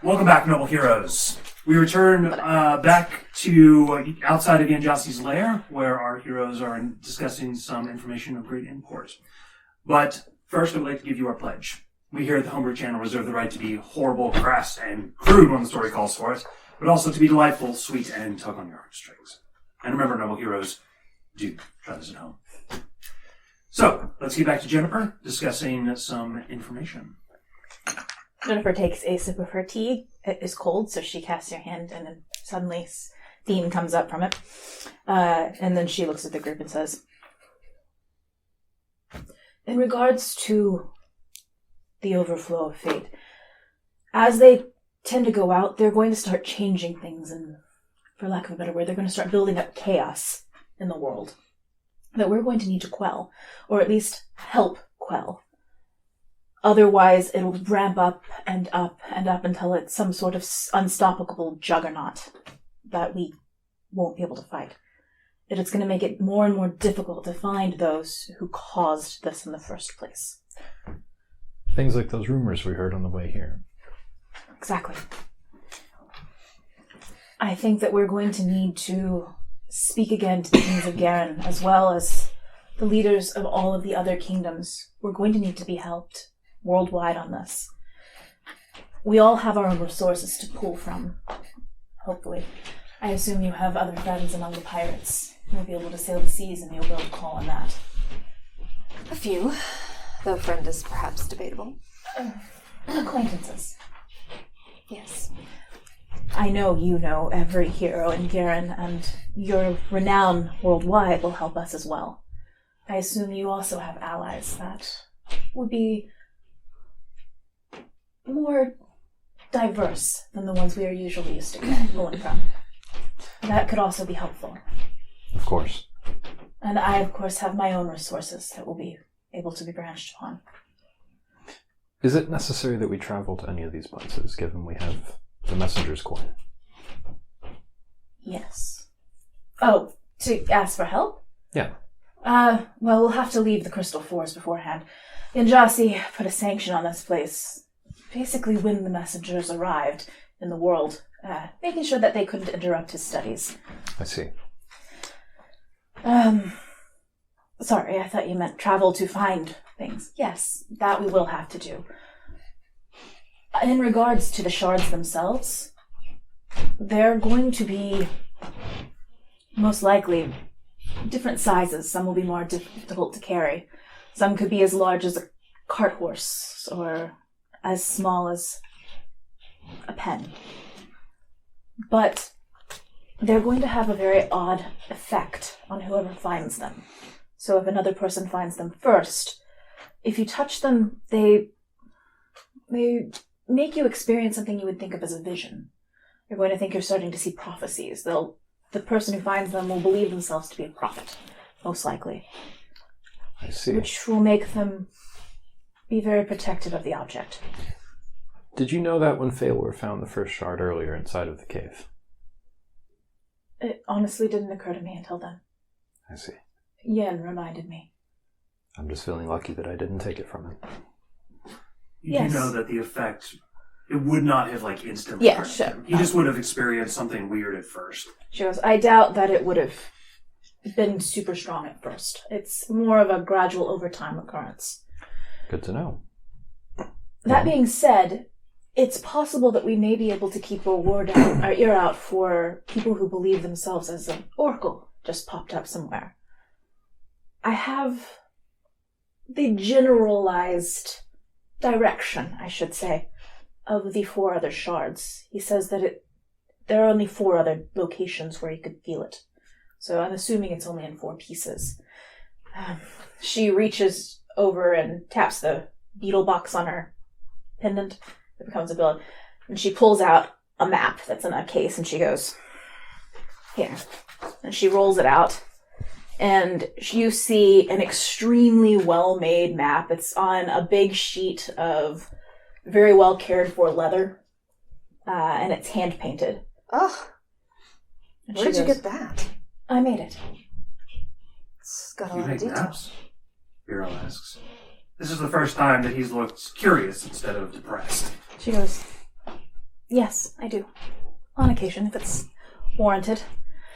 Welcome back, noble heroes. We return back to outside of Yanjasi's lair, where our heroes are discussing some information of great import. But first, I would like to give you our pledge. We here at the Homebrew channel reserve the right to be horrible, crass, and crude when the story calls for it, but also to be delightful, sweet, and tug on your heartstrings. And remember, noble heroes, do try this at home. So, let's get back to Jennifer, discussing some information. Jennifer takes a sip of her tea. It is cold, so she casts her hand, and then suddenly steam comes up from it. And then she looks at the group and says, in regards to the overflow of fate, as they tend to go out, they're going to start changing things, and for lack of a better word, they're going to start building up chaos in the world that we're going to need to quell, or at least help quell. Otherwise, it'll ramp up and up and up until it's some sort of unstoppable juggernaut that we won't be able to fight. And it's going to make it more and more difficult to find those who caused this in the first place. Things like those rumors we heard on the way here. Exactly. I think that we're going to need to speak again to the kings of Garen, as well as the leaders of all of the other kingdoms. We're going to need to be helped worldwide on this. We all have our own resources to pull from, hopefully. I assume you have other friends among the pirates. You'll be able to sail the seas and you'll be able to call on that. A few, though friend is perhaps debatable. Acquaintances. Yes. I know you know every hero in Garen, and your renown worldwide will help us as well. I assume you also have allies that would be more diverse than the ones we are usually used to pulling from. That could also be helpful. Of course. And I, of course, have my own resources that will be able to be branched upon. Is it necessary that we travel to any of these places, given we have the messenger's coin? Yes. Oh, to ask for help? Yeah. Well, we'll have to leave the Crystal Forest beforehand. Yanjasi put a sanction on this place, basically when the messengers arrived in the world, making sure that they couldn't interrupt his studies. I see. Sorry, I thought you meant travel to find things. Yes, that we will have to do. In regards to the shards themselves, they're going to be most likely different sizes. Some will be more difficult to carry. Some could be as large as a cart horse or as small as a pen. But they're going to have a very odd effect on whoever finds them. So if another person finds them first, if you touch them, they make you experience something you would think of as a vision. You're going to think you're starting to see prophecies. The person who finds them will believe themselves to be a prophet, most likely. I see. Which will make them be very protective of the object. Did you know that when Failwar found the first shard earlier inside of the cave? It honestly didn't occur to me until then. I see. Yen reminded me. I'm just feeling lucky that I didn't take it from him. You Yes. do know that the effect, it would not have instantly Yeah, hurt sure. him. He just would have experienced something weird at first. She goes, I doubt that it would have been super strong at first. It's more of a gradual overtime occurrence. Good to know. That being said, it's possible that we may be able to keep our ear out for people who believe themselves as an oracle just popped up somewhere. I have the generalized direction, I should say, of the 4 other shards. He says that there are only 4 other locations where he could feel it. So I'm assuming it's only in 4 pieces. She reaches over and taps the beetle box on her pendant. It becomes a billet. And she pulls out a map that's in a case and she goes, here. And she rolls it out. And you see an extremely well-made map. It's on a big sheet of very well cared for leather. And it's hand-painted. Oh, And where she did you goes, get that? I made it. It's got a You lot of make detail. maps? Hero asks. This is the first time that he's looked curious instead of depressed. She goes, Yes, I do. On occasion, if it's warranted.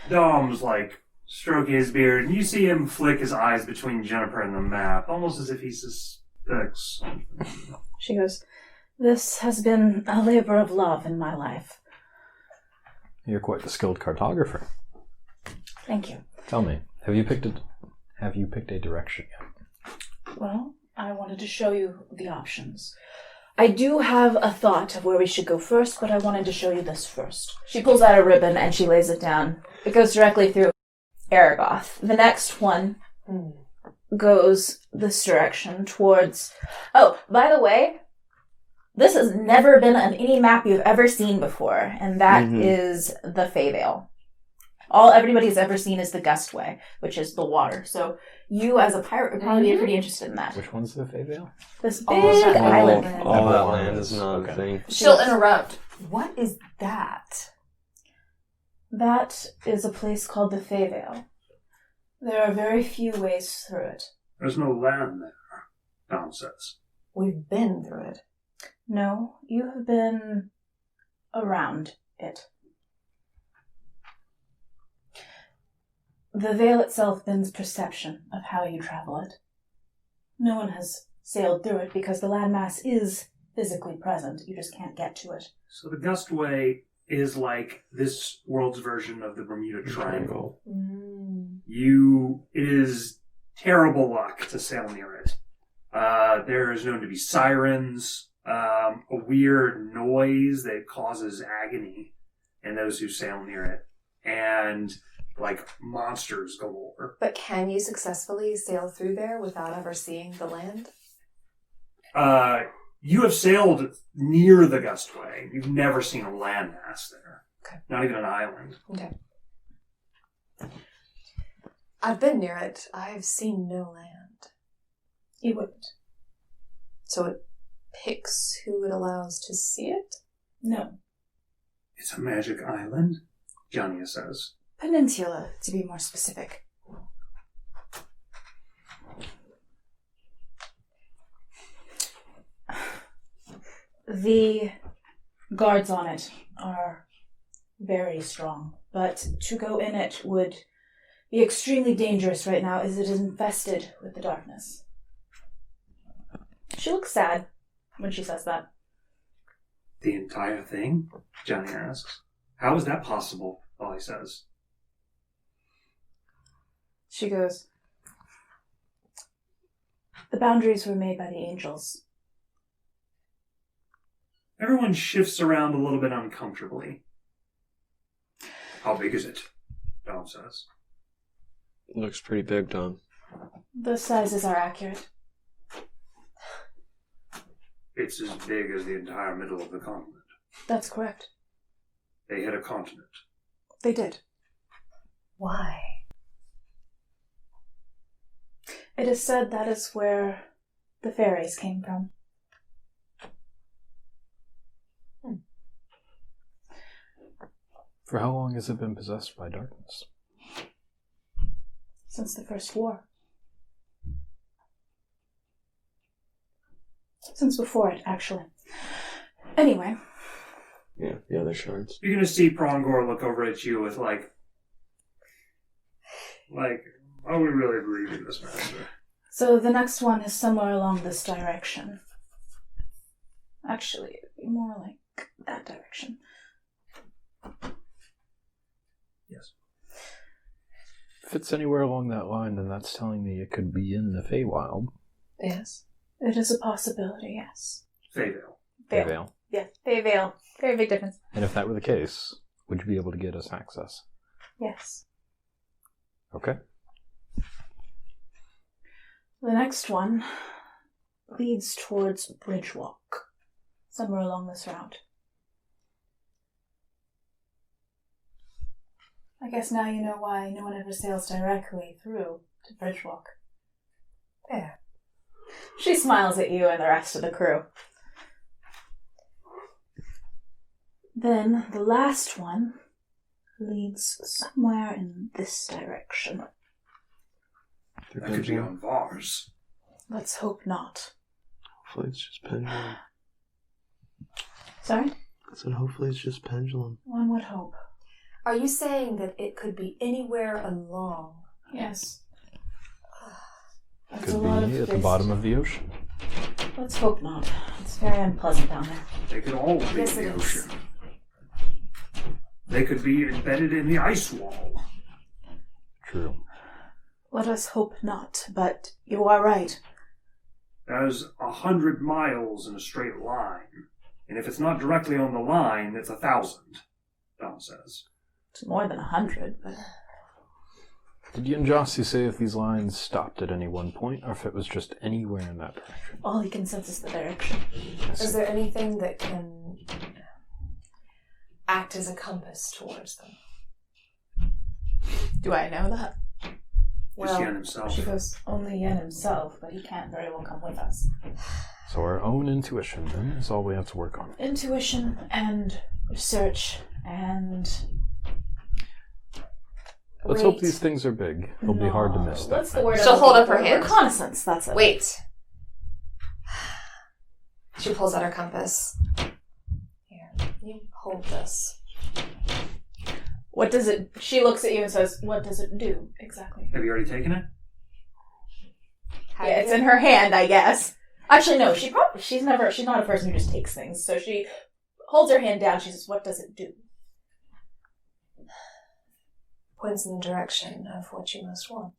Dom's like stroking his beard, and you see him flick his eyes between Juniper and the map, almost as if he suspects something. She goes, "This has been a labor of love in my life." You're quite the skilled cartographer. Thank you. Tell me, have you picked a direction yet? Well, I wanted to show you the options. I do have a thought of where we should go first, but I wanted to show you this first. She pulls out a ribbon and she lays it down. It goes directly through Aragoth. The next one goes this direction towards... Oh, by the way, this has never been on any map you've ever seen before, and that is the Feyvale. All everybody's ever seen is the Gustway, which is the water. So you, as a pirate, would probably be pretty interested in that. Which one's the Feyvale? This big All of that island. All that land is not a thing. She'll interrupt. What is that? That is a place called the Feyvale. There are very few ways through it. There's no land there, Dom says. We've been through it. No, you have been around it. The veil itself bends perception of how you travel it. No one has sailed through it because the landmass is physically present. You just can't get to it. So the Gustway is like this world's version of the Bermuda Triangle. It is terrible luck to sail near it. There is known to be sirens, a weird noise that causes agony in those who sail near it, and like monsters galore. But can you successfully sail through there without ever seeing the land? You have sailed near the Gustway. You've never seen a landmass there. Okay. Not even an island. Okay. I've been near it. I've seen no land. You wouldn't. So it picks who it allows to see it? No. It's a magic island, Jania says. Peninsula, to be more specific. The guards on it are very strong, but to go in it would be extremely dangerous right now as it is infested with the darkness. She looks sad when she says that. The entire thing? Johnny asks. How is that possible? Ollie says. She goes, "The boundaries were made by the angels." Everyone shifts around a little bit uncomfortably. How big is it? Dom says. Looks pretty big, Dom. The sizes are accurate. It's as big as the entire middle of the continent. That's correct. They hit a continent. They did. Why? It is said that is where the fairies came from. For how long has it been possessed by darkness? Since the First War. Since before it, actually. Anyway. Yeah, the other shards. You're going to see Prongor look over at you with like, are we really believing this, Master? So the next one is somewhere along this direction. Actually, it'd be more like that direction. Yes. If it's anywhere along that line, then that's telling me it could be in the Feywild. Yes. It is a possibility, yes. Feyvale. Feyvale. Yeah, Feyvale. Very big difference. And if that were the case, would you be able to get us access? Yes. Okay. The next one leads towards Bridgewalk, somewhere along this route. I guess now you know why no one ever sails directly through to Bridgewalk. There. She smiles at you and the rest of the crew. Then the last one leads somewhere in this direction. That could be on Vars. Let's hope not. Hopefully it's just pendulum. Sorry? So hopefully it's just pendulum. One would hope. Are you saying that it could be anywhere along? Yes. That's Could a lot of be at the space. bottom of the ocean. Let's hope not. It's very unpleasant down there. They could all be Yes, in the it is. ocean. They could be embedded in the ice wall. True. Let us hope not, but you are right. There's 100 miles in a straight line. And if it's not directly on the line, it's 1,000, Dom says. It's more than 100, but... Did you and Jossie say if these lines stopped at any one point, or if it was just anywhere in that direction? All he can sense is the direction. Is there anything that can act as a compass towards them? Do I know that? Just Yen himself. She goes, only Yen himself, but he can't very well come with us. So our own intuition, then, is all we have to work on. Intuition and research and... Let's hope these things are big. It'll be hard to miss that. What's the word? She'll I'm hold looking up her for? hand. Reconnaissance, that's it. Wait. She pulls out her compass. Here, you hold this. What does it... She looks at you and says, what does it do exactly? Have you already taken it? Yeah, it's in her hand, I guess. Actually, no, she's not a person who just takes things. So she holds her hand down, she says, what does it do? Points in the direction of what you most want.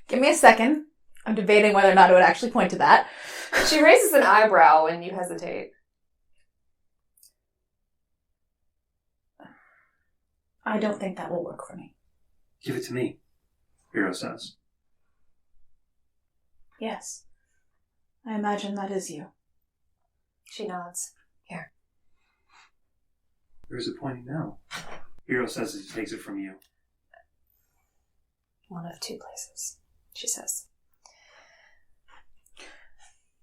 Give me a second. I'm debating whether or not it would actually point to that. She raises an eyebrow when you hesitate. I don't think that will work for me. Give it to me, Hero says. Yes. I imagine that is you. She nods. Here. Where's it pointing now? Hero says he takes it from you. One of two places, she says.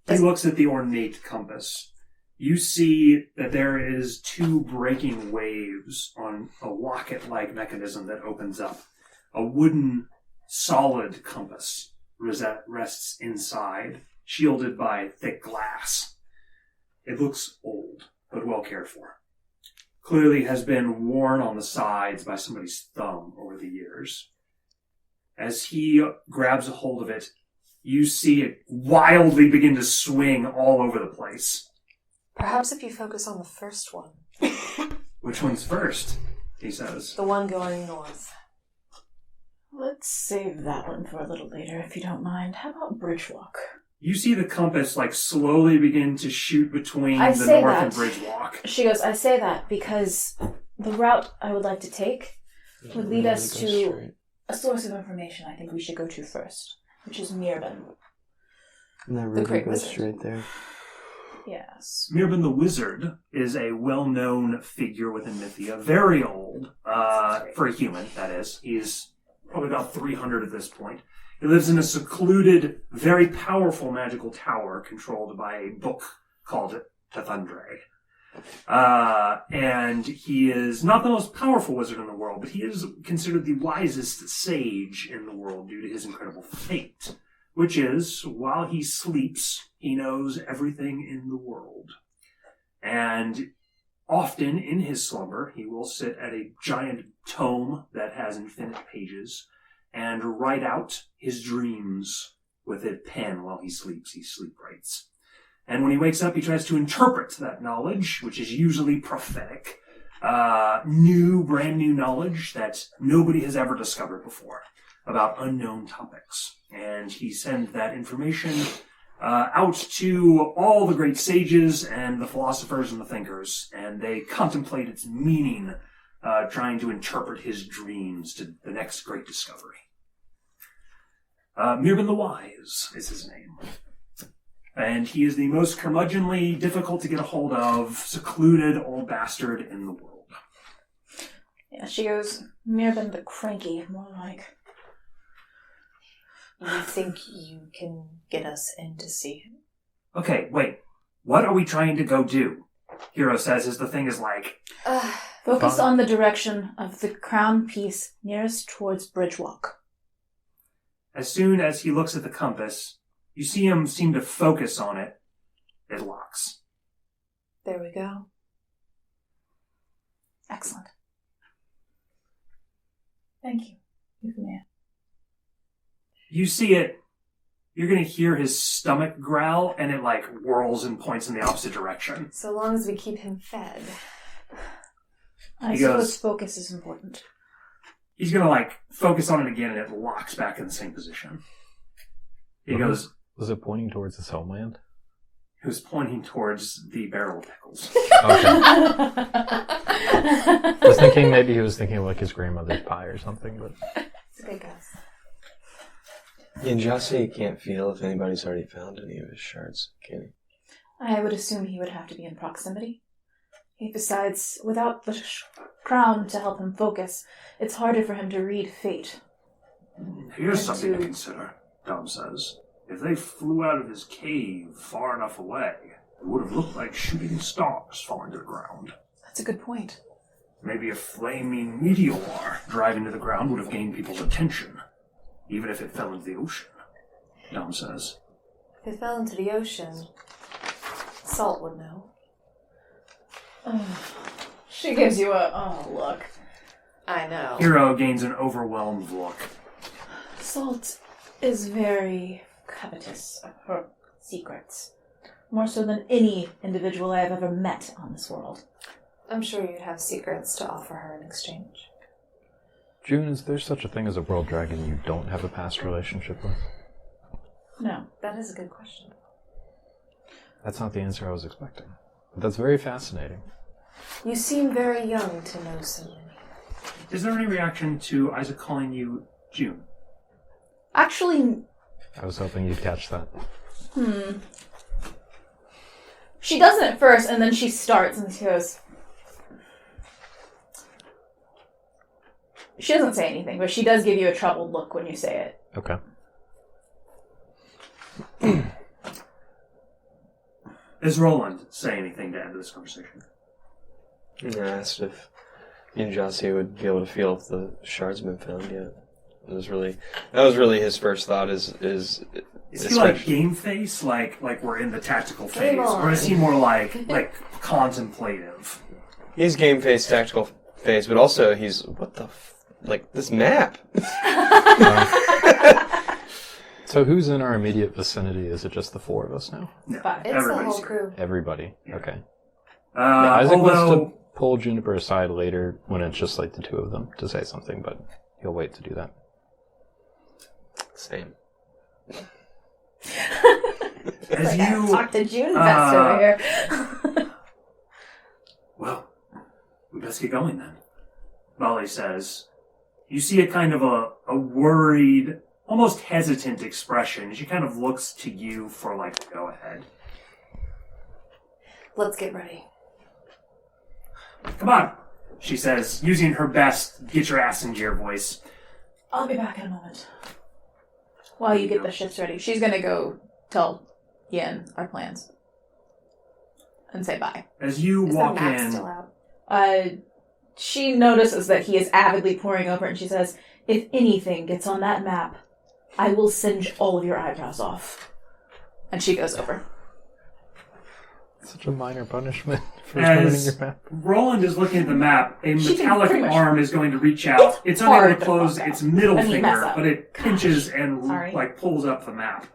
He looks at the ornate compass. You see that there is 2 breaking waves on a locket-like mechanism that opens up. A wooden, solid compass rests inside, shielded by thick glass. It looks old, but well cared for. Clearly has been worn on the sides by somebody's thumb over the years. As he grabs a hold of it, you see it wildly begin to swing all over the place. Perhaps if you focus on the first one. Which one's first? He says. The one going north. Let's save that one for a little later, if you don't mind. How about Bridgewalk? You see the compass slowly begin to shoot between I the say north that. and Bridgewalk. She goes, I say that because the route I would like to take would lead us to a source of information I think we should go to first, which is Mirban. And that really Great goes Wizard. straight there. Yes. Mirban the Wizard is a well-known figure within Mythia. Very old, for a human, that is. He's probably about 300 at this point. He lives in a secluded, very powerful magical tower controlled by a book called Tethundre. And he is not the most powerful wizard in the world, but he is considered the wisest sage in the world due to his incredible fate, which is, while he sleeps, he knows everything in the world. And often in his slumber, he will sit at a giant tome that has infinite pages and write out his dreams with a pen while he sleeps. He sleep writes. And when he wakes up, he tries to interpret that knowledge, which is usually prophetic, brand new knowledge that nobody has ever discovered before about unknown topics. And he sends that information out to all the great sages and the philosophers and the thinkers, and they contemplate its meaning, trying to interpret his dreams to the next great discovery. Mirban the Wise is his name. And he is the most curmudgeonly, difficult to get a hold of, secluded old bastard in the world. Yeah, she goes, Mirban the Cranky, more like. You think you can get us in to see him? Okay, wait. What are we trying to go do? Hero says as the thing is like... Focus on the direction of the crown piece nearest towards Bridgewalk. As soon as he looks at the compass, you see him seem to focus on it, it locks. There we go. Excellent. Thank you, Mythia. You see it. You're going to hear his stomach growl, and it, like, whirls and points in the opposite direction. So long as we keep him fed. I He suppose goes- focus is important. He's going to, like, focus on it again, and it locks back in the same position. He goes, Was it pointing towards his homeland? he was pointing towards the barrel of pickles. Okay. I was thinking maybe he was thinking of like his grandmother's pie or something, but It's a good guess. And Jossie can't feel if anybody's already found any of his shards, can he? I would assume he would have to be in proximity. Besides, without the crown to help him focus, it's harder for him to read fate. Here's something to consider, Tom says. If they flew out of his cave far enough away, it would have looked like shooting stars falling to the ground. That's a good point. Maybe a flaming meteor driving to the ground would have gained people's attention, even if it fell into the ocean, Tom says. If it fell into the ocean, Salt would know. She gives you a look. I know. Hero gains an overwhelmed look. Salt is very covetous of her secrets. More so than any individual I have ever met on this world. I'm sure you'd have secrets to offer her in exchange. June, is there such a thing as a world dragon you don't have a past relationship with? No. That is a good question. That's not the answer I was expecting. But that's very fascinating. You seem very young to know so many. Is there any reaction to Isaac calling you June? Actually, I was hoping you'd catch that. she doesn't at first, and then she starts, and she goes... She doesn't say anything, but she does give you a troubled look when you say it. Okay. Does Roland say anything to end this conversation? I asked if he and Jossie would be able to feel if the shards have been found yet. That was really his first thought. Is he like game face, like we're in the tactical phase, Game on. or is he more like contemplative? He's game face, tactical face, but also he's like this map. So who's in our immediate vicinity? Is it just the four of us now? No, But It's the everybody's whole here. crew. Everybody. Okay. Although Isaac wants to pull Juniper aside later when it's just like the two of them to say something, but he'll wait to do that. Same. as Like, you talk to June Fest over here. well, we best get going then. Molly says. You see a kind of a worried, almost hesitant expression. She kind of looks to you for like a go ahead. Let's get ready. Come on, she says, using her best get your ass in gear voice. I'll be back in a moment. While you get the ships ready. She's gonna go tell Yen our plans. And say bye. As you Is walk the map in, still out? She notices that he is avidly poring over it, and she says, if anything gets on that map, I will singe all of your eyebrows off. And she goes over. Such a minor punishment for ruining as your map. Roland is looking at the map, a She can metallic pretty much- arm is going to reach out. It's unable hard to to close fuck up. its middle I mean, mess finger, up. but it pinches and Sorry. like pulls up the map.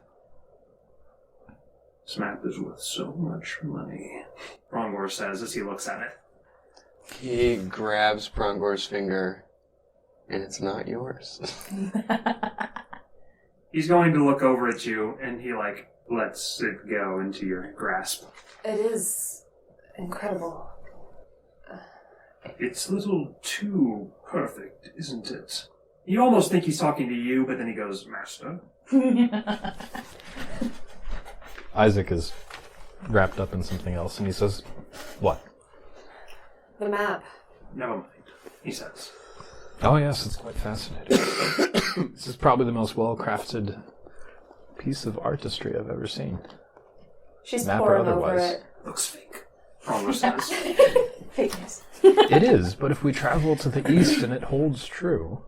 This map is worth so much money, Rongor says as he looks at it. He grabs Prongor's finger, and it's not yours. He's going to look over at you, and he like lets it go into your grasp. It is incredible. It's a little too perfect, isn't it? You almost think he's talking to you, but then he goes, Master. Isaac is wrapped up in something else, and he says, "What?" The map. Never mind, he says. Oh yes, it's quite fascinating. This is probably the most well-crafted piece of artistry I've ever seen. She's Map or pouring over otherwise. it. Looks fake, Rongor says. Fake news. It is, but if we travel to the east and it holds true,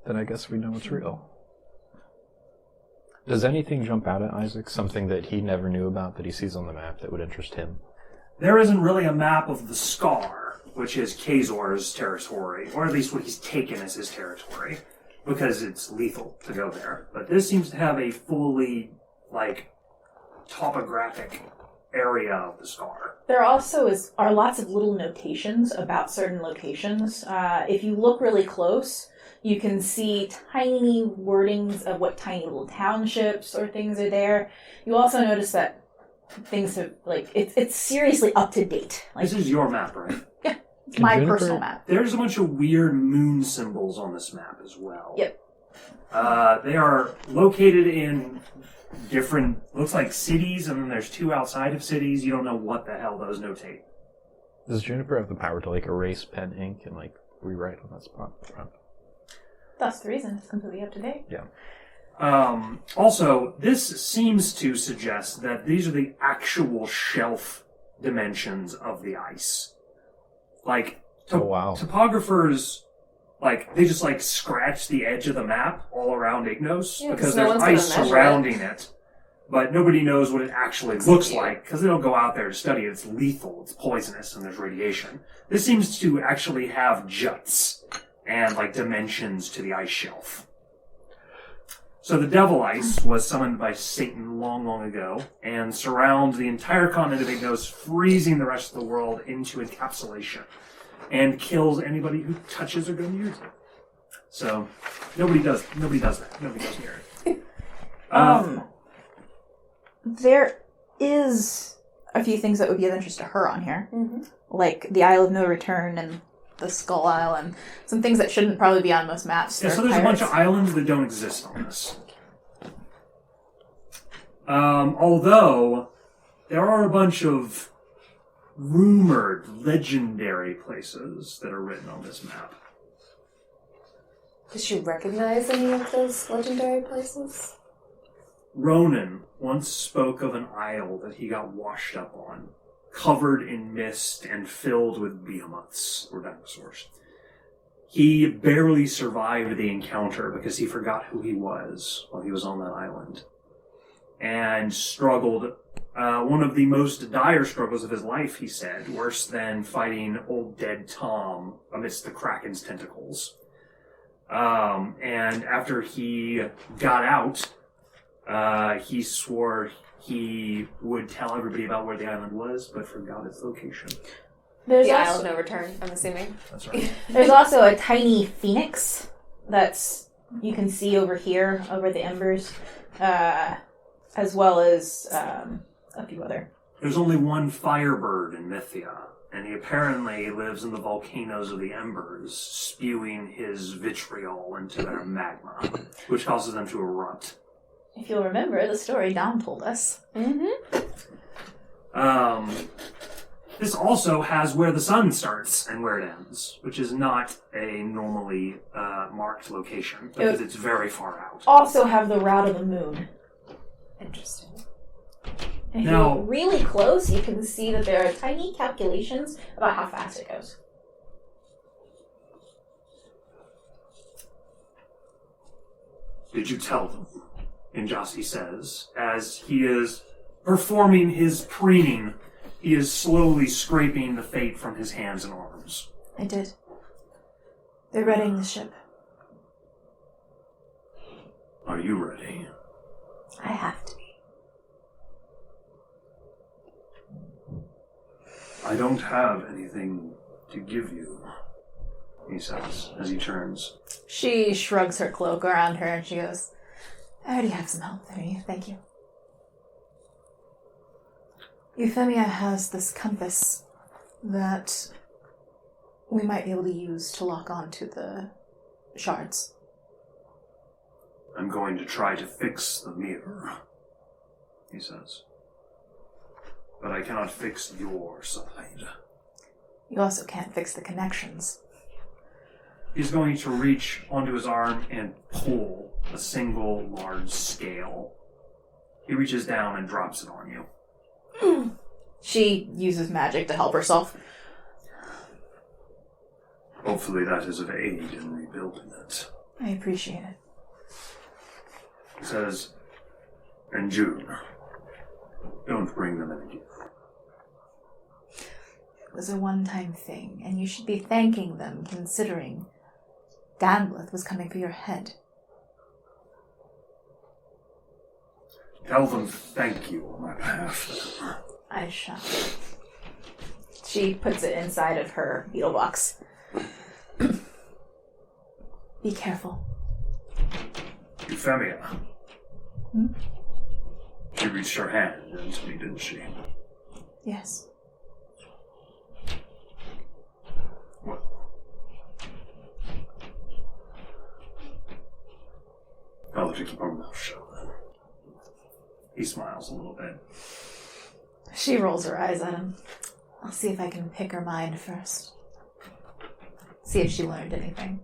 then I guess we know it's real. Does anything jump out at Isaac? Something that he never knew about that he sees on the map that would interest him? There isn't really a map of the Scar, which is Kazor's territory, or at least what he's taken as his territory, because it's lethal to go there. But this seems to have a fully, topographic area of the Scar. There also are lots of little notations about certain locations. If you look really close, you can see tiny wordings of what tiny little townships or things are there. You also notice that things have, it's seriously up to date. This is your map, right? Yeah, it's my personal map. There's a bunch of weird moon symbols on this map as well. Yep. They are located in different, looks like cities, and then there's 2 outside of cities. You don't know what the hell those notate. Does Juniper have the power to erase pen ink and rewrite on that spot? That's the reason. It's completely up to date. Yeah. Also, this seems to suggest that these are the actual shelf dimensions of the ice. Oh, wow. Topographers, they just scratch the edge of the map all around Ignos because no there's one's ice gonna measure surrounding it. But nobody knows what it actually looks like because they don't go out there to study it. It's lethal, it's poisonous, and there's radiation. This seems to actually have juts and dimensions to the ice shelf. So the Devil Ice was summoned by Satan long, long ago and surrounds the entire continent of Ignos, freezing the rest of the world into encapsulation, and kills anybody who touches or goes near it. So nobody does that. Nobody goes near it. There is a few things that would be of interest to her on here, like the Isle of No Return and the Skull Isle, and some things that shouldn't probably be on most maps. Yeah, so there's a bunch of islands that don't exist on this. Although there are a bunch of rumored, legendary places that are written on this map. Does she recognize any of those legendary places? Ronan once spoke of an isle that he got washed up on, covered in mist and filled with behemoths, or dinosaurs. He barely survived the encounter because he forgot who he was while he was on that island, and struggled, one of the most dire struggles of his life, he said, worse than fighting old dead Tom amidst the Kraken's tentacles. And after he got out, he swore he would tell everybody about where the island was, but forgot its location. There's The also, Isle of No Return, I'm assuming. That's right. There's also a tiny phoenix that's you can see over here, over the embers, as well as a few other. There's only one firebird in Mythia, and he apparently lives in the volcanoes of the embers, spewing his vitriol into their magma, which causes them to erupt. If you'll remember the story Dom told us. This also has where the sun starts and where it ends, which is not a normally marked location, because it's very far out. Also have the route of the moon. Interesting. And if Now- you're really close, you can see that there are tiny calculations about how fast it goes. Did you tell them? Injasi says, as he is performing his preening, he is slowly scraping the fate from his hands and arms. I did. They're readying the ship. Are you ready? I have to be. I don't have anything to give you, he says, as he turns. She shrugs her cloak around her and she goes, I already have some help there, you. Thank you. Euphemia has this compass that we might be able to use to lock on to the shards. I'm going to try to fix the mirror, he says. But I cannot fix your side. You also can't fix the connections. He's going to reach onto his arm and pull a single large scale. He reaches down and drops it on you. She uses magic to help herself. Hopefully that is of aid in rebuilding it. I appreciate it. He says, And June, don't bring them any gift. It was a one-time thing, and you should be thanking them, considering Danblith was coming for your head. Tell them thank you on my behalf. I shall. She puts it inside of her beetle box. Be careful. Euphemia. She reached her hand into me, didn't she? Yes. What? Tell her to keep her mouth shut then. He smiles a little bit. She rolls her eyes at him. I'll see if I can pick her mind first. See if she learned anything.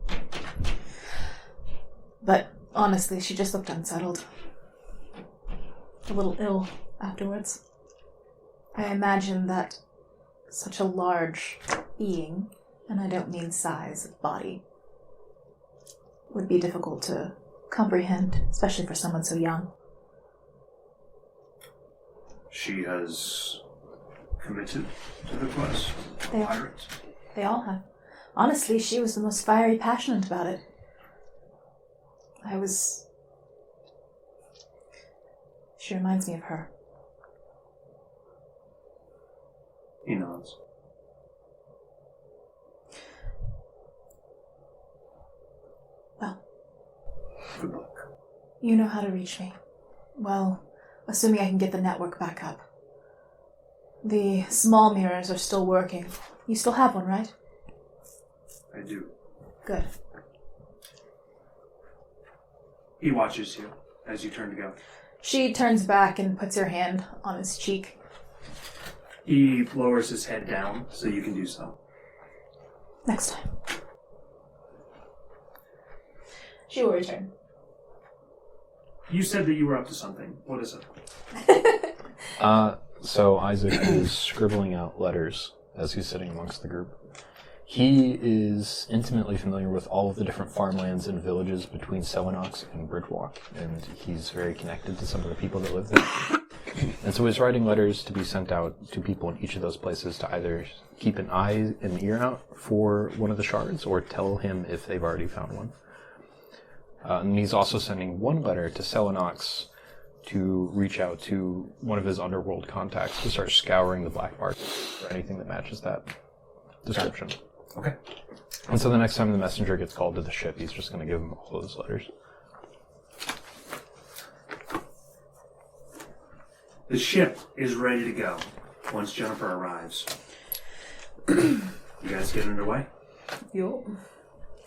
But honestly, she just looked unsettled. A little ill afterwards. I imagine that such a large being, and I don't mean size of body, would be difficult to comprehend, especially for someone so young. She has committed to the quest. They all have. Honestly, she was the most fiery, passionate about it. She reminds me of her. He nods. Well, Good luck. you know how to reach me. Well, assuming I can get the network back up. The small mirrors are still working. You still have one, right? I do. Good. He watches you as you turn to go. She turns back and puts her hand on his cheek. He lowers his head down so you can do so. Next time. She will return. You said that you were up to something. What is it? So Isaac is scribbling out letters as he's sitting amongst the group. He is intimately familiar with all of the different farmlands and villages between Sevenox and Bridgewalk, and he's very connected to some of the people that live there. And so he's writing letters to be sent out to people in each of those places to either keep an eye and ear out for one of the shards or tell him if they've already found one. And he's also sending one letter to Sevenox to reach out to one of his underworld contacts to start scouring the black market for anything that matches that description. Okay. And so the next time the messenger gets called to the ship, he's just going to give him all those letters. The ship is ready to go once Jennifer arrives. You guys get underway? Yo.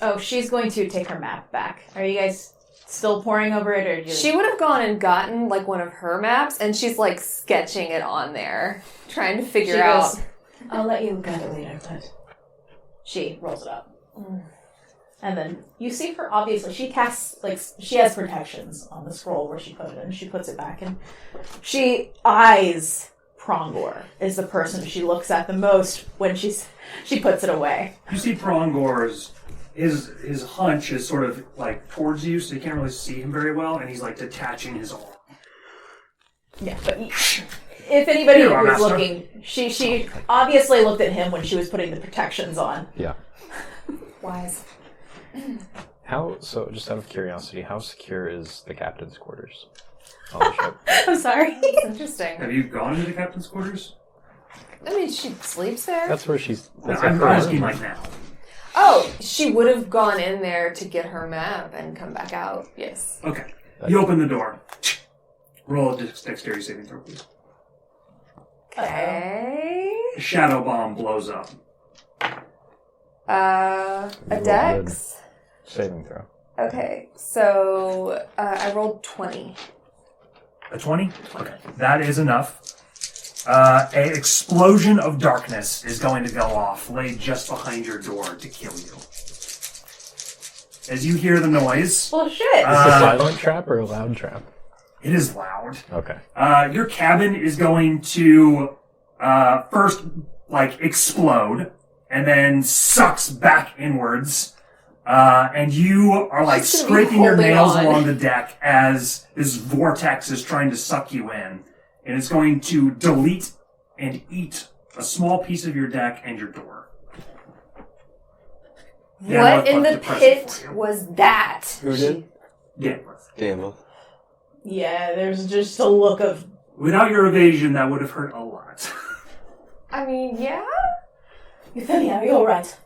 Oh, she's going to take her map back. Are you guys still poring over it, or She would have gone and gotten like one of her maps, and she's like sketching it on there, trying to figure out. I'll let you look at it later, but she rolls it up. And then you see her, obviously, she casts, like, she has protections on the scroll where she put it, and she puts it back, and she eyes Prongor is the person she looks at the most when she puts it away. You see Prongor's, his hunch is sort of like towards you, so you can't really see him very well, and he's like detaching his arm. Yeah, but if anybody Here, was Master. looking, she obviously looked at him when she was putting the protections on. Yeah. Wise. So just out of curiosity, how secure is the captain's quarters on the ship? I'm sorry. That's interesting. Have you gone into the captain's quarters? I mean, she sleeps there. That's where she's... That's I'm her asking room. like now. Oh, she would have gone in there to get her map and come back out. Yes. Okay. You open the door. Roll a dexterity saving throw, please. Okay. A shadow bomb blows up. A dex. Saving throw. Okay, so I rolled 20. A 20? Okay. That is enough. An explosion of darkness is going to go off, laid just behind your door to kill you. As you hear the noise, Well, shit. Is this a silent trap or a loud trap? it is loud. Okay. Your cabin is going to first, like, explode, and then sucks back inwards And you are like She's gonna be scraping your holding nails on. along the deck as this vortex is trying to suck you in. And it's going to delete and eat a small piece of your deck and your door. Yeah, What in that's the depressing pit for you. was that? Who did? Danforth. Damn. Well, Yeah, there's just a look of. Without your evasion, that would have hurt a lot. I mean, yeah? Mythia, are you alright?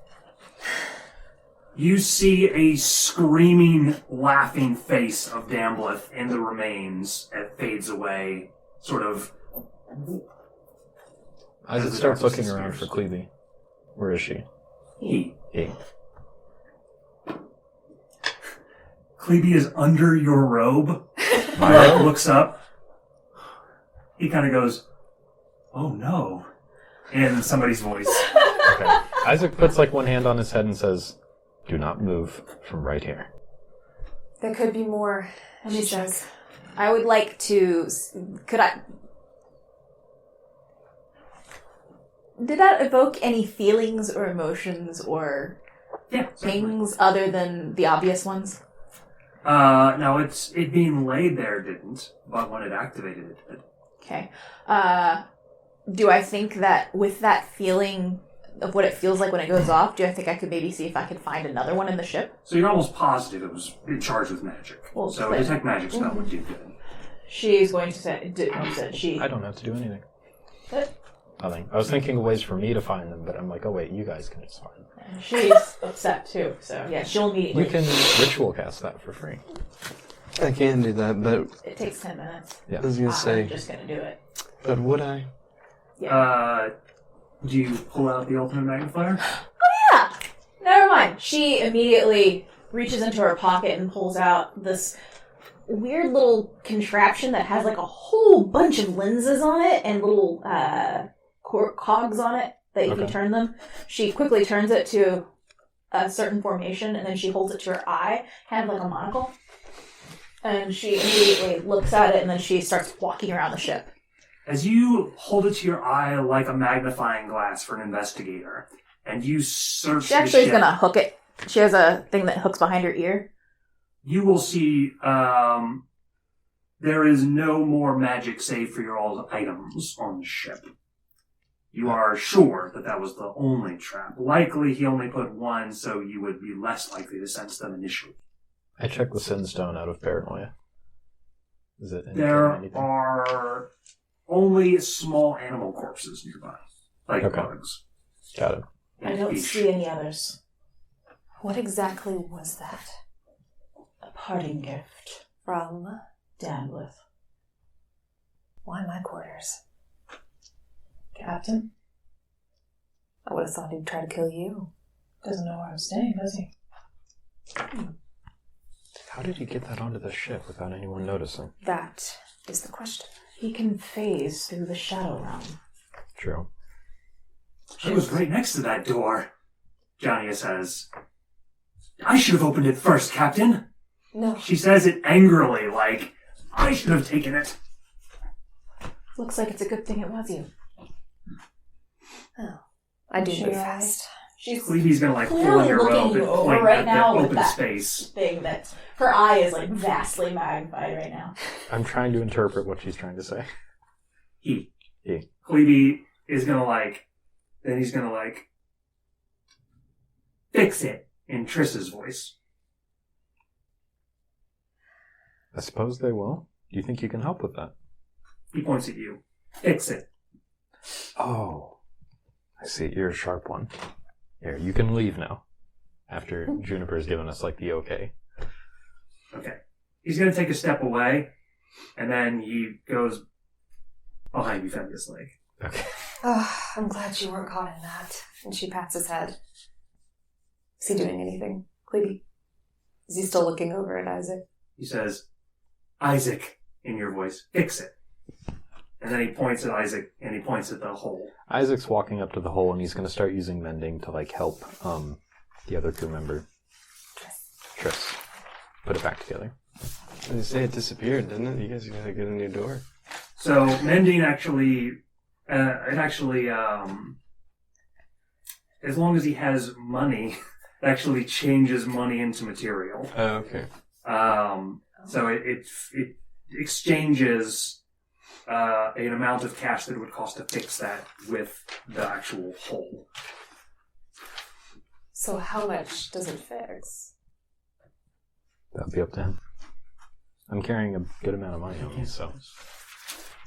You see a screaming, laughing face of Dambleth in the remains. It fades away, sort of. Isaac the starts darkness looking around disappears. for Clevie. Where is she? He. Hey. Clebe is under your robe. Mike looks up. He kind of goes, "Oh no," in somebody's voice. Okay. Isaac puts like one hand on his head and says, "Do not move from right here." There could be more, Let me she check. says. I would like to... Could I... Did that evoke any feelings or emotions or Yeah. certainly. things other than the obvious ones? No, it being laid there didn't, but when it activated, it did. Okay. Do I think that with that feeling of what it feels like when it goes off, do I think I could maybe see if I could find another one in the ship? So you're almost positive it was charged with magic. Well, so a clear. detect magic spell would do good. She's going to say, she. I don't have to do anything. What? Nothing. I was thinking of ways for me to find them, but I'm like, oh wait, you guys can just find them. She's upset too, so yeah, she'll immediately. You can ritual cast that for free. I can do that, but It takes 10 minutes. Yeah. I was gonna I'm say, just gonna do it. but would I? Yeah. Do you pull out the ultimate magnifier? Yeah. Never mind. She immediately reaches into her pocket and pulls out this weird little contraption that has like a whole bunch of lenses on it and little cogs on it that you can Okay. turn them. She quickly turns it to a certain formation and then she holds it to her eye, kind of like a monocle. And she immediately looks at it and then she starts walking around the ship. As you hold it to your eye like a magnifying glass for an investigator, and you search She the actually is ship, gonna hook it. She has a thing that hooks behind her ear. you will see there is no more magic save for your old items on the ship. You are sure that that was the only trap. Likely he only put one, so you would be less likely to sense them initially. I checked the sin stone out of paranoia. Is it indicating There anything? are only small animal corpses nearby, like Okay. bugs. Got it. I don't Fish. see any others. What exactly was that? A parting gift. From Dambleth. why my quarters? Captain? I would have thought he'd try to kill you. Doesn't know where I'm staying, does he? How did he get that onto the ship without anyone noticing? That is the question. He can phase through the shadow realm. True. I was right next to that door, Johnny says. I should have opened it first, Captain. No. She says it angrily, like, I should have taken it. Looks like it's a good thing it was you. Oh. I do She move alright? fast. She's Cleve's gonna like pull on clearly your looking rope you and over point right at now the with open that space. thing that her eye is like vastly magnified right now. I'm trying to interpret what she's trying to say. He. He. Cleve is gonna like, then he's gonna like, fix it in Triss's voice. I suppose they will. Do you think you can help with that? He points at you. Fix it. Oh. I see. You're a sharp one. Here, you can leave now. After Juniper's given us, like, the okay. Okay. He's gonna take a step away, and then he goes behind you, Fendius Lake. Okay. Oh, I'm glad you weren't caught in that. And she pats his head. Is he doing anything? Cleve? Is he still looking over at Isaac? He says, Isaac, in your voice, fix it. And then he points at Isaac, and he points at the hole. Isaac's walking up to the hole, and he's going to start using mending to, like, help the other crew member. Triss. Put it back together. They say it disappeared, didn't it? You guys gotta get a new door. So mending actually, as long as he has money, actually changes money into material. Oh, okay. So it exchanges an amount of cash that it would cost to fix that with the actual hole. So how much does it fix? That'd be up to him. I'm carrying a good amount of money on me, so.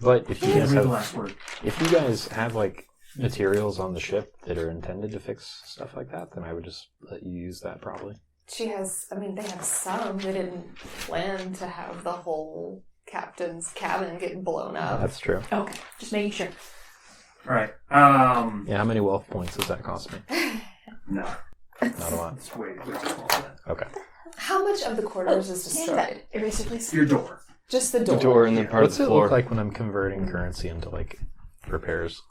But if you Yeah, guys read the have, last word. if you guys have like materials on the ship that are intended to fix stuff like that, then I would just let you use that probably. She has, I mean, they have some. They didn't plan to have the whole captain's cabin get blown up. That's true. Okay, just making sure. All right. Yeah, how many wealth points does that cost me? No. Not a lot. It's way too small for that. Okay. How much of the quarters is Hand destroyed? that eraser, please. Your door. Just the door. The door and then part What's of the it floor. look like when I'm converting currency into like repairs?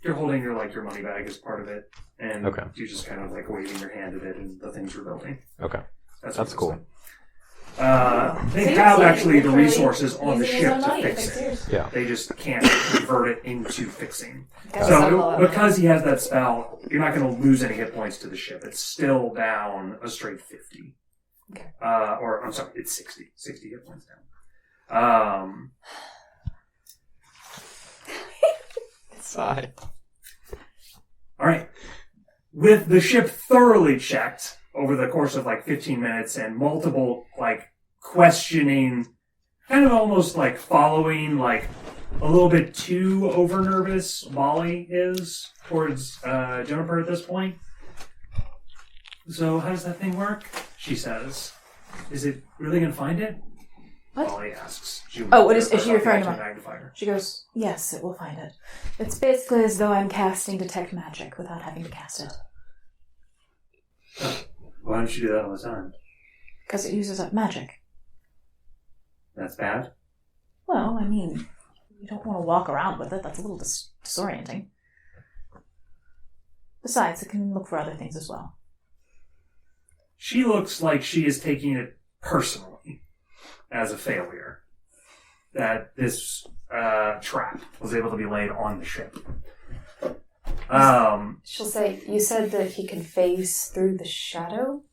You're holding your money bag as part of it, and Okay. you're just kind of like waving your hand at it and the things you're building. Okay. That's That's what cool. it's like. They So have you're actually the literally resources on the using his ship own to money fix fix it. yours. Yeah. They just can't convert it into fixing. Got So some of it. because he has that spell, you're not going to lose any hit points to the ship. It's still down a straight 50. Okay. Or I'm sorry, it's 60. 60 hit points down. Sigh. All right. With the ship thoroughly checked over the course of like 15 minutes and multiple like questioning, kind of almost like following like a little bit too over nervous Molly is towards Juniper at this point. So how does that thing work? She says. Is it really going to find it? What? Molly asks. Oh, what is she referring to? Magnifier. She goes, yes, it will find it. It's basically as though I'm casting Detect Magic without having to cast it. Why don't you do that all the time? Because it uses up magic. That's bad. Well, I mean, you don't want to walk around with it. That's a little disorienting. Besides, it can look for other things as well. She looks like she is taking it personally as a failure that this trap was able to be laid on the ship. She'll say, you said that he can phase through the shadow?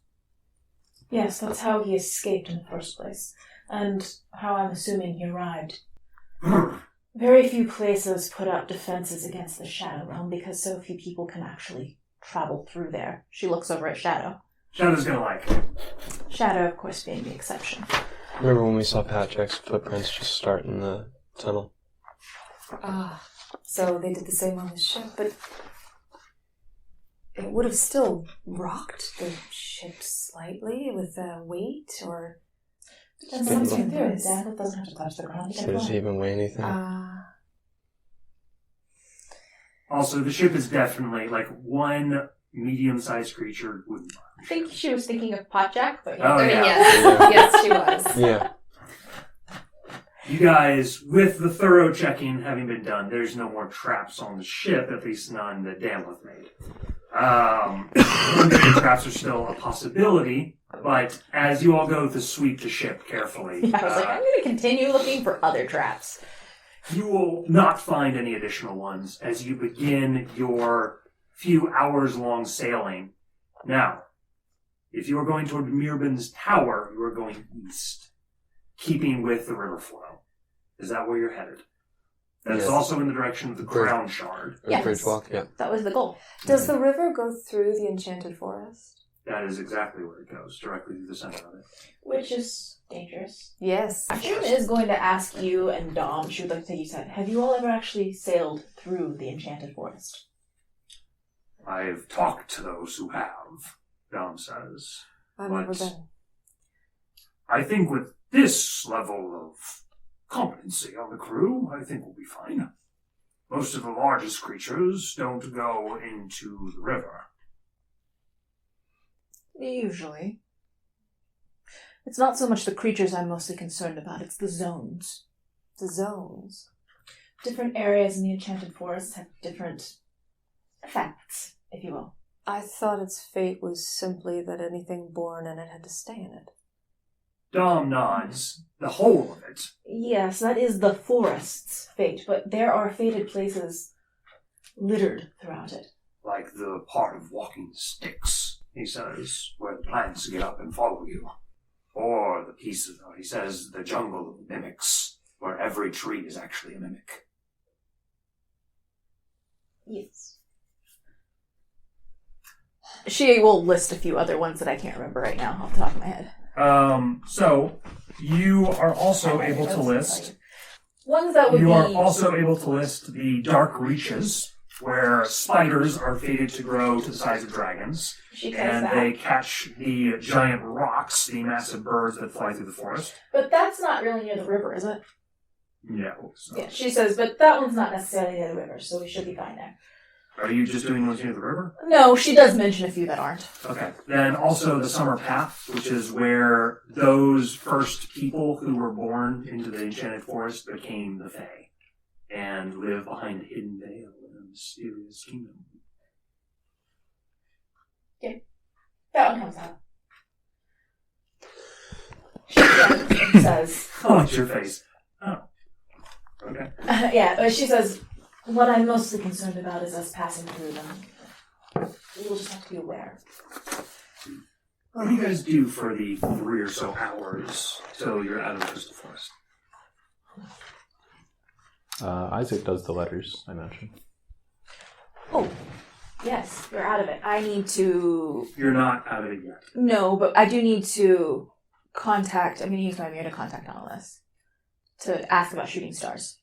Yes, that's how he escaped in the first place. And how I'm assuming he arrived. Very few places put up defenses against the Shadow Realm because so few people can actually travel through there. She looks over at Shadow. Shadow's gonna like it. Shadow, of course, being the exception. Remember when we saw Patrick's footprints just start in the tunnel? So they did the same on the ship, but it would have still rocked the ship slightly with the weight, or That's Spindle. something through it, Dad. It doesn't have to touch the ground. So does he even weigh anything? Also, the ship is definitely like one medium-sized creature wouldn't. I think she was thinking of Potjack, but Oh, yeah. yes, yes, she was. Yeah. You guys, with the thorough checking having been done, there's no more traps on the ship, at least none that Damleth made. Traps are still a possibility, but as you all go to sweep the ship carefully, I was like, I'm going to continue looking for other traps. you will not find any additional ones as you begin your few hours-long sailing. Now, if you are going toward Mirbin's tower, you are going east, keeping with the river flow. Is that where you're headed? That is Yes. also in the direction of the Bridge. Crown Shard. Or Yes. Bridge walk, yeah. That was the goal. Does the river go through the enchanted forest? That is exactly where it goes, directly through the center of it. Which is dangerous. Yes. Jim is going to ask you and Dom, she would like to take you said, have you all ever actually sailed through the Enchanted Forest? I've talked to those who have, Dom says. I've never What? been. I think with this level of competency on the crew, I think we'll be fine. Most of the largest creatures don't go into the river. Usually. It's not so much the creatures I'm mostly concerned about, it's the zones. The zones. Different areas in the Enchanted Forest have different effects, if you will. I thought its fate was simply that anything born in it had to stay in it. Dom nods. The whole of it. Yes, that is the forest's fate, but there are fated places littered throughout it. like the part of walking sticks, he says, where the plants get up and follow you. Or the pieces, he says, the jungle of mimics, where every tree is actually a mimic. Yes. She will list a few other ones that I can't remember right now off the top of my head. So, you are also able to list... Ones that would You be... are also able to list the dark reaches, where spiders are fated to grow to the size of dragons, She says and that. they catch the giant rocks, the massive birds that fly through the forest. But that's not really near the river, is it? No. So. Yeah, she says, but that one's not necessarily near the river, so we should be fine there. Are you just doing ones near the river? No, she does mention a few that aren't. Okay. Then also the Summer Path, which is where those first people who were born into the Enchanted Forest became the Fae, and live behind a hidden veil in a mysterious kingdom. That one comes out. She then says... I like your face. Oh. Okay. She says, what I'm mostly concerned about is us passing through them. We'll just have to be aware. What do you guys do for the 3 or so hours till you're out of the Crystal Forest? Isaac does the letters, I mentioned. Oh, yes, you're out of it. I need to... You're not out of it yet. No, but I do need to contact... I'm going to use my mirror to contact Analyst to ask about shooting stars.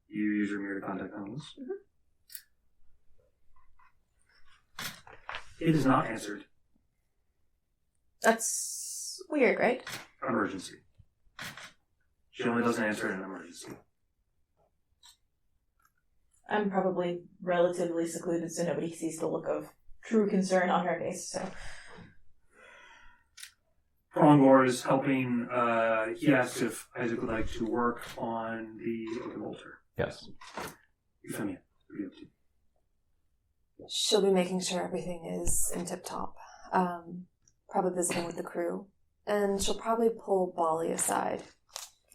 You use your mirror to contact Analyst? Mm-hmm. It is not answered. That's weird, right? Emergency. She only doesn't answer in an emergency. I'm probably relatively secluded, so nobody sees the look of true concern on her face, so... Prongor is helping. He asked if Isaac would like to work on the Open Bolter. Yes. Euphemia, what are you up to? She'll be making sure everything is in tip-top. Probably visiting with the crew. And she'll probably pull Bali aside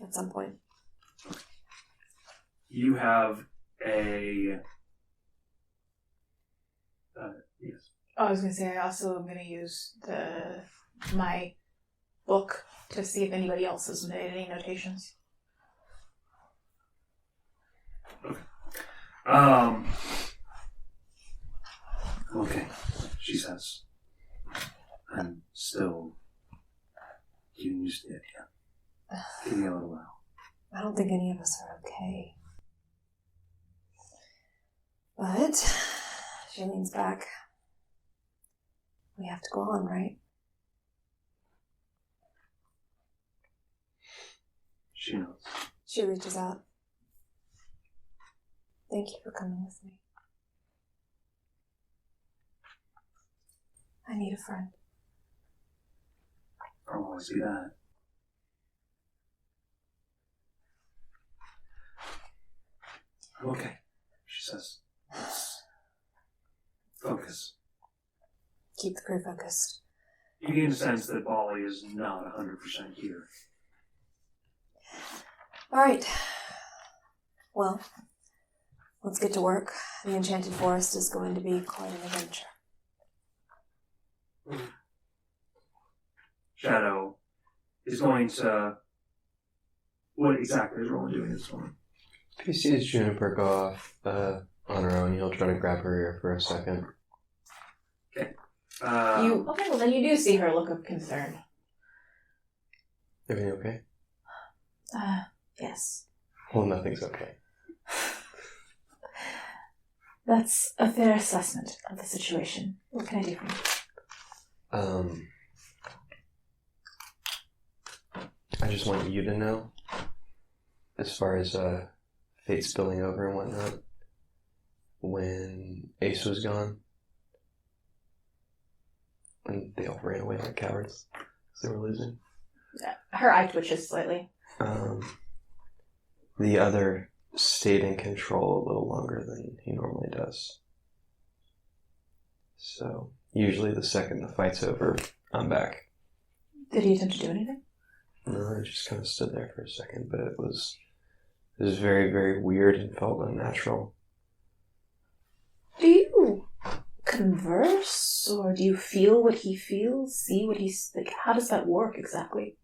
at some point. You have a... yes. I was going to say, I also am going to use my book to see if anybody else has made any notations. Okay, she says. I'm still getting used to the idea. Give me a little while. I don't think any of us are okay. But she leans back. We have to go on, right? She knows. She reaches out. Thank you for coming with me. I need a friend. I'll always do that. Okay, she says. Let's focus. Keep the crew focused. You gain a sense that Bali is not 100% here. Alright. Well, let's get to work. The Enchanted Forest is going to be quite an adventure. Shadow is going to... What exactly is Roland doing this morning? If he sees Juniper go off on her own, he'll try to grab her ear for a second. Okay. Okay, well then you do see her look of concern. Everything okay? Yes. Well, nothing's okay. That's a fair assessment of the situation. What can I do for you? I just want you to know, as far as fate spilling over and whatnot, when Ace was gone, when they all ran away like cowards, because they were losing. Her eye twitches slightly. The other stayed in control a little longer than he normally does. So, usually the second the fight's over, I'm back. Did he attempt to do anything? No, I just kind of stood there for a second, but it was very, very weird and felt unnatural. Do you converse, or do you feel what he feels? See what he's like? How does that work exactly?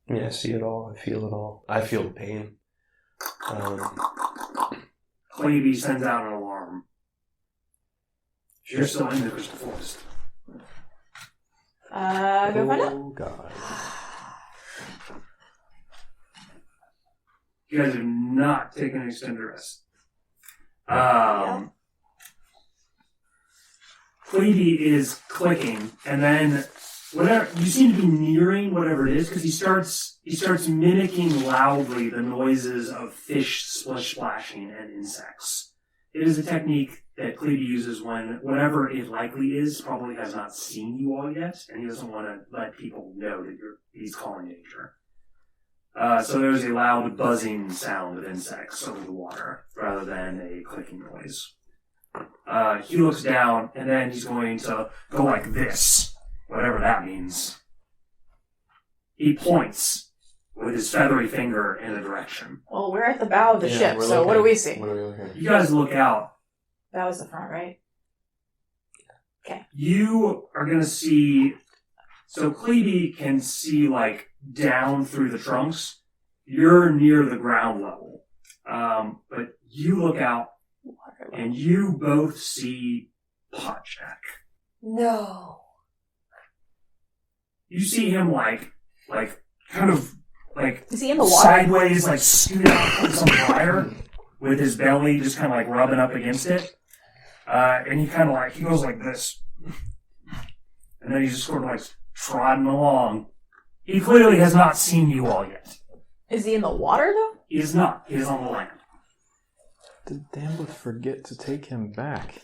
Yeah, I see it all. I feel it all. I feel the pain. Clevey sends out an alarm. You're still in the crystal forest. Go find out. Oh, God. You guys have not taken an extended rest. Clevey is clicking, and then whatever you seem to be nearing whatever it is, because he starts mimicking loudly the noises of fish splashing and insects. It is a technique that Clevey uses when whatever it likely is probably has not seen you all yet, and he doesn't want to let people know that he's calling danger. So there's a loud buzzing sound of insects over the water rather than a clicking noise. He looks down, and then he's going to go like this, whatever that means. He points with his feathery finger in a direction. Well, we're at the bow of the ship, we're so looking. what do we see? What are we looking at? You guys look out. That was the front, right? You are going to see... So Clevey can see, like, down through the trunks. You're near the ground level. But you look out, and you both see Potjack. No. You see him, like, kind of, like, Is he in the water? sideways, like, scoot out from some fire with his belly just kind of, like, rubbing up against it. And he kind of, like, he goes like this. And then he's just sort of, like, trotting along. He clearly has not seen you all yet. Is he in the water, though? He is not. He is on the land. Did Dambleth forget to take him back?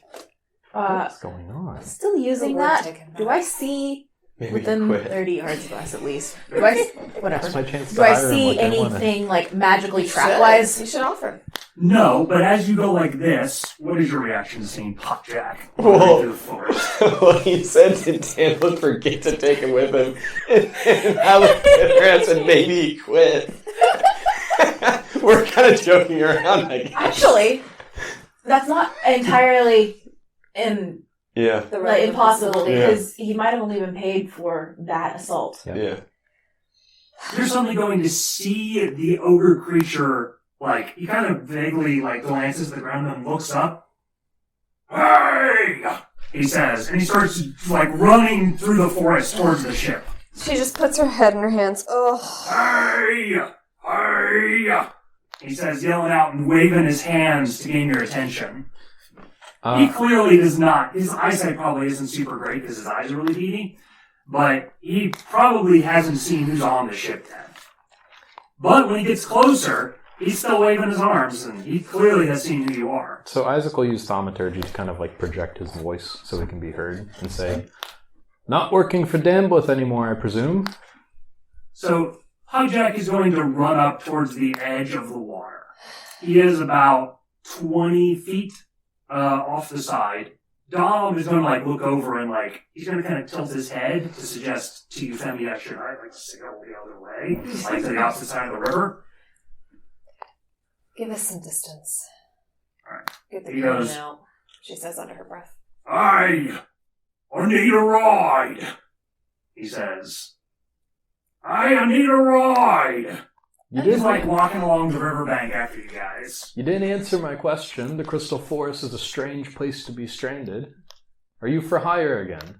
Uh, What's going on? Still using The word that? taken Do back. I see Maybe within quit. 30 yards of us at least? Do I whatever? That's my chance to Do I hire him see like I wanna. anything like magically You trap-wise? should offer. No, but as you go like this, what is your reaction to seeing Potjack Whoa. through the forest? Well, he said did Dambleth forget to take him with him, and I looked at her and said maybe he quit. We're kind of joking around, I guess. Actually, that's not entirely Yeah. The right impossible Yeah. because he might have only been paid for that assault. Yeah. You're suddenly going to see the ogre creature, like, he kind of vaguely, like, glances at the ground and looks up. Hey! He says, and he starts, like, running through the forest towards the ship. She just puts her head in her hands. Ugh. Hey! Hey! He says, yelling out and waving his hands to gain your attention. He clearly does not. His eyesight probably isn't super great because his eyes are really beady, but he probably hasn't seen who's on the ship yet. But when he gets closer, he's still waving his arms, and he clearly has seen who you are. So Isaac will use thaumaturgy to kind of like project his voice so he can be heard and say, "Not working for Dambleth anymore, I presume." So Hijack is going to run up towards the edge of the water. He is about 20 feet off the side. Dom is going to like look over and like he's going to kind of tilt his head to suggest to Euphemia that should I like sail the other way, like to the opposite side of the river. Give us some distance. Alright. Get the He cane goes- out, she says under her breath. I need a ride, he says. I need a ride. You He's didn't, like walking along the riverbank after you guys. you didn't answer my question. The Crystal Forest is a strange place to be stranded. Are you for hire again?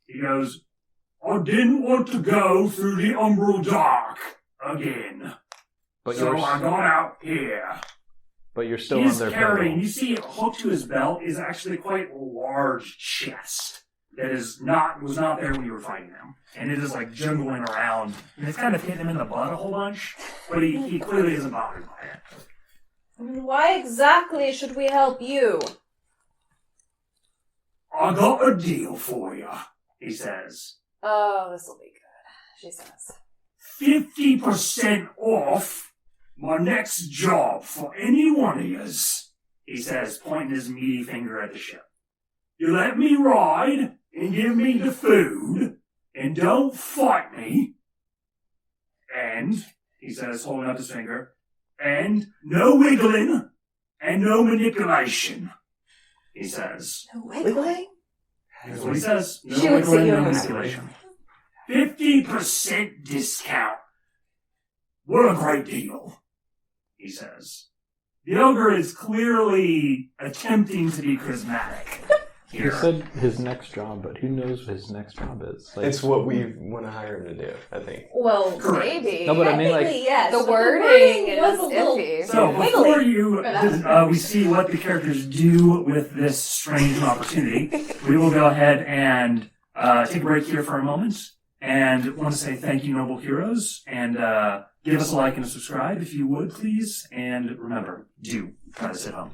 He goes, I didn't want to go through the umbral dark again. But So you're, I got out here. but you're still He's on their carrying, payroll. you see, hooked to his belt is actually quite a large chest that was not there when you were fighting him. And it is like jingling around. And it's kind of hit him in the butt a whole bunch, but he clearly isn't bothered by it. Why exactly should we help you? I got a deal for you, he says. Oh, this'll be good, she says. 50% off my next job for any one of yous, he says, pointing his meaty finger at the ship. You let me ride and give me the food and don't fight me. And, he says, holding up his finger, and no wiggling and no manipulation. he says. No Wiggling? Here's what he says. No She looks at wiggling, you no and manipulation. 50% discount. What a great deal, he says. The ogre is clearly attempting to be charismatic He here. said his next job, but who knows what his next job is? Like, It's what we want to hire him to do, I think. Well, Correct. maybe. No, but I mean, like, Technically, yes. the but wording was is a little. iffy. So Wiggly before you, for that. we see what the characters do with this strange new opportunity, we will go ahead and take a break here for a moment, and want to say thank you, noble heroes, and give us a like and a subscribe if you would, please. And remember, do try to sit home.